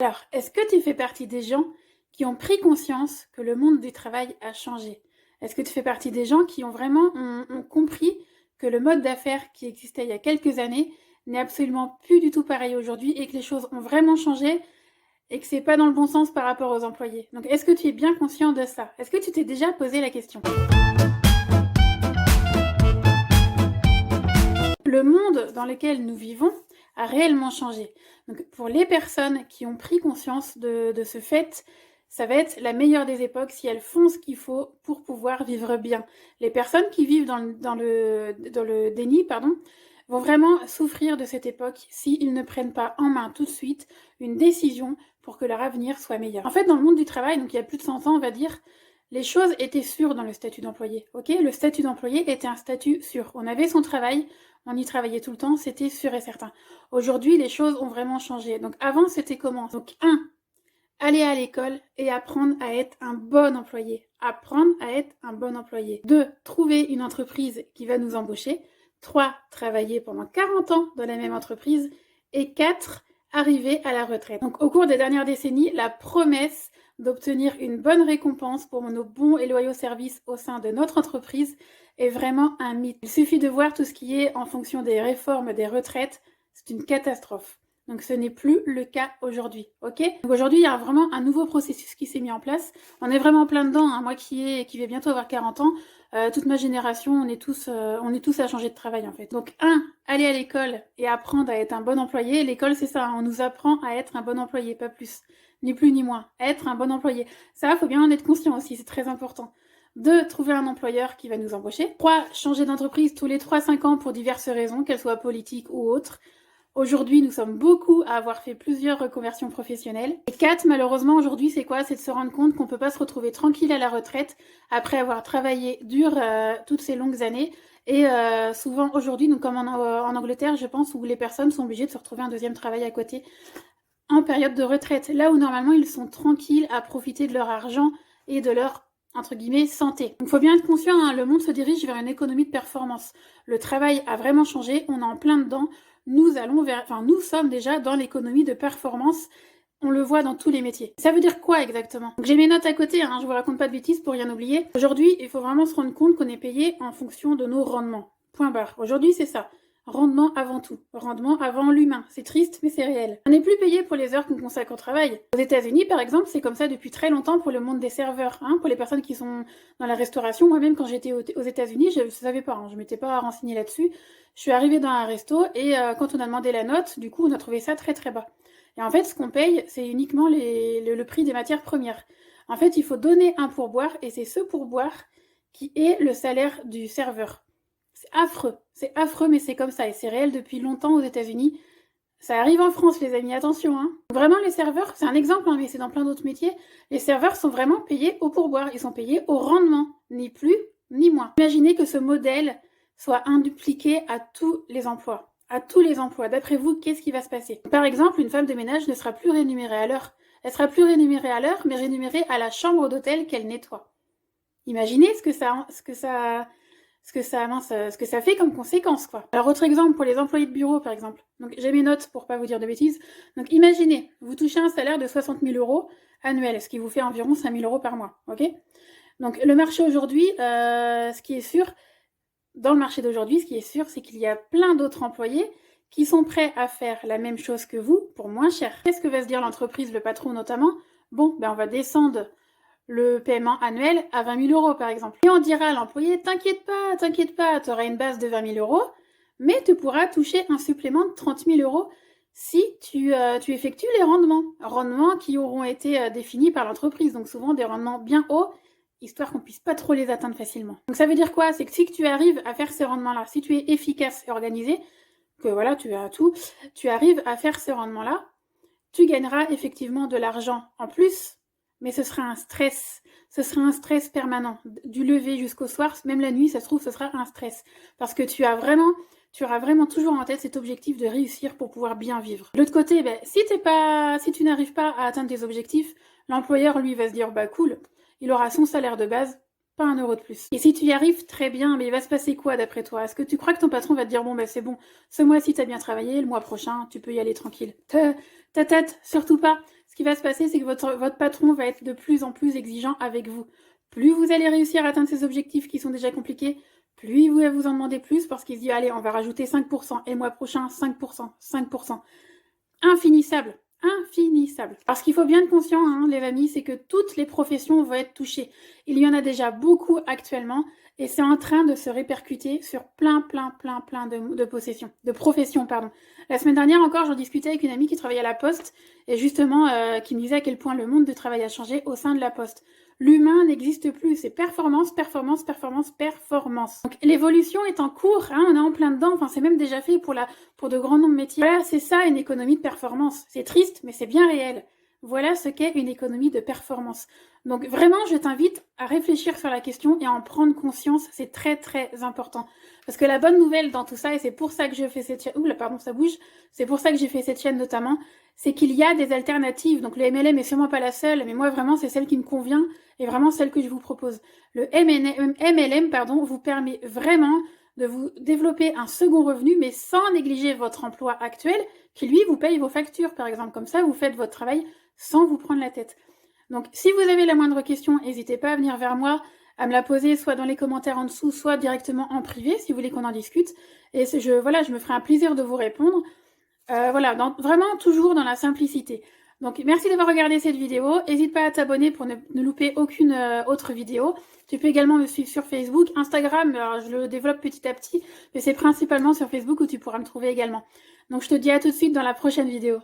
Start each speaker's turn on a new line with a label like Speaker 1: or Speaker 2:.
Speaker 1: Alors, est-ce que tu fais partie des gens qui ont pris conscience que le monde du travail a changé? Est-ce que tu fais partie des gens qui ont vraiment ont compris que le mode d'affaires qui existait il y a quelques années n'est absolument plus du tout pareil aujourd'hui et que les choses ont vraiment changé et que c'est pas dans le bon sens par rapport aux employés? Donc, est-ce que tu es bien conscient de ça? Est-ce que tu t'es déjà posé la question? Le monde dans lequel nous vivons a réellement changé. Donc, pour les personnes qui ont pris conscience de ce fait, ça va être la meilleure des époques si elles font ce qu'il faut pour pouvoir vivre bien. Les personnes qui vivent dans le déni, vont vraiment souffrir de cette époque s'ils ne prennent pas en main tout de suite une décision pour que leur avenir soit meilleur. En fait, dans le monde du travail, donc il y a plus de 100 ans, on va dire, les choses étaient sûres dans le statut d'employé. Ok, le statut d'employé était un statut sûr. On avait son travail, on y travaillait tout le temps, c'était sûr et certain. Aujourd'hui, les choses ont vraiment changé. Donc avant, c'était comment? Donc aller à l'école et apprendre à être un bon employé. Apprendre à être un bon employé. 2, trouver une entreprise qui va nous embaucher. 3, travailler pendant 40 ans dans la même entreprise. Et 4, arriver à la retraite. Donc au cours des dernières décennies, la promesse d'obtenir une bonne récompense pour nos bons et loyaux services au sein de notre entreprise est vraiment un mythe. Il suffit de voir tout ce qui est en fonction des réformes des retraites, c'est une catastrophe. Donc ce n'est plus le cas aujourd'hui, ok? Donc aujourd'hui, il y a vraiment un nouveau processus qui s'est mis en place. On est vraiment plein dedans, hein. Moi qui vais bientôt avoir 40 ans, toute ma génération, on est tous à changer de travail en fait. Donc aller à l'école et apprendre à être un bon employé. L'école, c'est ça, hein. On nous apprend à être un bon employé, pas plus. Ni plus ni moins. Être un bon employé. Ça, faut bien en être conscient aussi, c'est très important. 2, trouver un employeur qui va nous embaucher. 3, changer d'entreprise tous les 3-5 ans pour diverses raisons, qu'elles soient politiques ou autres. Aujourd'hui, nous sommes beaucoup à avoir fait plusieurs reconversions professionnelles. Et 4, malheureusement, aujourd'hui, c'est quoi? C'est de se rendre compte qu'on ne peut pas se retrouver tranquille à la retraite après avoir travaillé dur toutes ces longues années. Et souvent, aujourd'hui, donc comme en Angleterre, je pense, où les personnes sont obligées de se retrouver un deuxième travail à côté en période de retraite. Là où normalement, ils sont tranquilles à profiter de leur argent et de leur entre guillemets, santé. Donc il faut bien être conscient, hein, le monde se dirige vers une économie de performance. Le travail a vraiment changé, on est en plein dedans. Nous sommes déjà dans l'économie de performance. On le voit dans tous les métiers. Ça veut dire quoi exactement? Donc j'ai mes notes à côté, hein, je vous raconte pas de bêtises pour rien oublier. Aujourd'hui, il faut vraiment se rendre compte qu'on est payé en fonction de nos rendements. Point barre. Aujourd'hui, c'est ça. Rendement avant tout. Rendement avant l'humain. C'est triste, mais c'est réel. On n'est plus payé pour les heures qu'on consacre au travail. Aux États-Unis, par exemple, c'est comme ça depuis très longtemps pour le monde des serveurs. Hein, pour les personnes qui sont dans la restauration. Moi-même, quand j'étais aux États-Unis, je ne savais pas. Hein, je ne m'étais pas renseignée là-dessus. Je suis arrivée dans un resto et quand on a demandé la note, du coup, on a trouvé ça très très bas. Et en fait, ce qu'on paye, c'est uniquement le prix des matières premières. En fait, il faut donner un pourboire et c'est ce pourboire qui est le salaire du serveur. C'est affreux, mais c'est comme ça, et c'est réel depuis longtemps aux États-Unis. Ça arrive en France, les amis, attention, hein. Vraiment, les serveurs, c'est un exemple, hein, mais c'est dans plein d'autres métiers, les serveurs sont vraiment payés au pourboire, ils sont payés au rendement, ni plus, ni moins. Imaginez que ce modèle soit dupliqué à tous les emplois. À tous les emplois. D'après vous, qu'est-ce qui va se passer? Par exemple, une femme de ménage ne sera plus rémunérée à l'heure. Elle sera plus rémunérée à l'heure, mais rémunérée à la chambre d'hôtel qu'elle nettoie. Imaginez ce que ça fait comme conséquence, quoi. Alors, autre exemple, pour les employés de bureau, par exemple. Donc, j'ai mes notes pour pas vous dire de bêtises. Donc, imaginez, vous touchez un salaire de 60 000 € annuel, ce qui vous fait environ 5 000 € par mois, ok? Donc, le marché aujourd'hui, ce qui est sûr, dans le marché d'aujourd'hui, ce qui est sûr, c'est qu'il y a plein d'autres employés qui sont prêts à faire la même chose que vous pour moins cher. Qu'est-ce que va se dire l'entreprise, le patron notamment? Bon, on va descendre le paiement annuel à 20 000 € par exemple. Et on dira à l'employé, t'inquiète pas, tu auras une base de 20 000 €, mais tu pourras toucher un supplément de 30 000 € si tu effectues les rendements qui auront été définis par l'entreprise, donc souvent des rendements bien hauts, histoire qu'on puisse pas trop les atteindre facilement. Donc ça veut dire quoi? C'est que si tu arrives à faire ces rendements-là, si tu es efficace et organisé, que voilà, tu arrives à faire ces rendements-là, tu gagneras effectivement de l'argent en plus, mais ce sera un stress permanent, du lever jusqu'au soir, même la nuit, ça se trouve, ce sera un stress, parce que tu auras vraiment toujours en tête cet objectif de réussir pour pouvoir bien vivre. De l'autre côté, si tu n'arrives pas à atteindre tes objectifs, l'employeur, lui, va se dire, cool, il aura son salaire de base, pas 1 € de plus. Et si tu y arrives, très bien, mais il va se passer quoi d'après toi? Est-ce que tu crois que ton patron va te dire, c'est bon, ce mois-ci t'as bien travaillé, le mois prochain, tu peux y aller tranquille? Ta tête, surtout pas. qui va se passer, c'est que votre patron va être de plus en plus exigeant avec vous. Plus vous allez réussir à atteindre ces objectifs qui sont déjà compliqués, plus il va vous en demander plus parce qu'il se dit, allez, on va rajouter 5%, et le mois prochain, 5%, 5%. Infinissable. Infinissable. Parce qu'il faut bien être conscient, hein, les amis, c'est que toutes les professions vont être touchées. Il y en a déjà beaucoup actuellement, et c'est en train de se répercuter sur plein de professions, pardon. La semaine dernière encore, j'en discutais avec une amie qui travaillait à la Poste, et justement, qui me disait à quel point le monde du travail a changé au sein de la Poste. L'humain n'existe plus, c'est performance, performance, performance, performance. Donc l'évolution est en cours, hein, on est en plein dedans, enfin c'est même déjà fait pour de grands noms de métiers. Voilà, c'est ça une économie de performance. C'est triste, mais c'est bien réel. Voilà ce qu'est une économie de performance. Donc vraiment, je t'invite à réfléchir sur la question et à en prendre conscience, c'est très important. Parce que la bonne nouvelle dans tout ça, et c'est pour ça que je fais cette chaîne, ouh là pardon ça bouge, c'est pour ça que j'ai fait cette chaîne notamment, c'est qu'il y a des alternatives. Donc le MLM est sûrement pas la seule, mais moi vraiment c'est celle qui me convient et vraiment celle que je vous propose. Le MLM vous permet vraiment de vous développer un second revenu, mais sans négliger votre emploi actuel, qui lui vous paye vos factures, par exemple. Comme ça, vous faites votre travail sans vous prendre la tête. Donc, si vous avez la moindre question, n'hésitez pas à venir vers moi, à me la poser soit dans les commentaires en dessous, soit directement en privé, si vous voulez qu'on en discute. Et je me ferai un plaisir de vous répondre. Vraiment toujours dans la simplicité. Donc, merci d'avoir regardé cette vidéo. N'hésite pas à t'abonner pour ne louper aucune autre vidéo. Tu peux également me suivre sur Facebook, Instagram, alors je le développe petit à petit, mais c'est principalement sur Facebook où tu pourras me trouver également. Donc, je te dis à tout de suite dans la prochaine vidéo.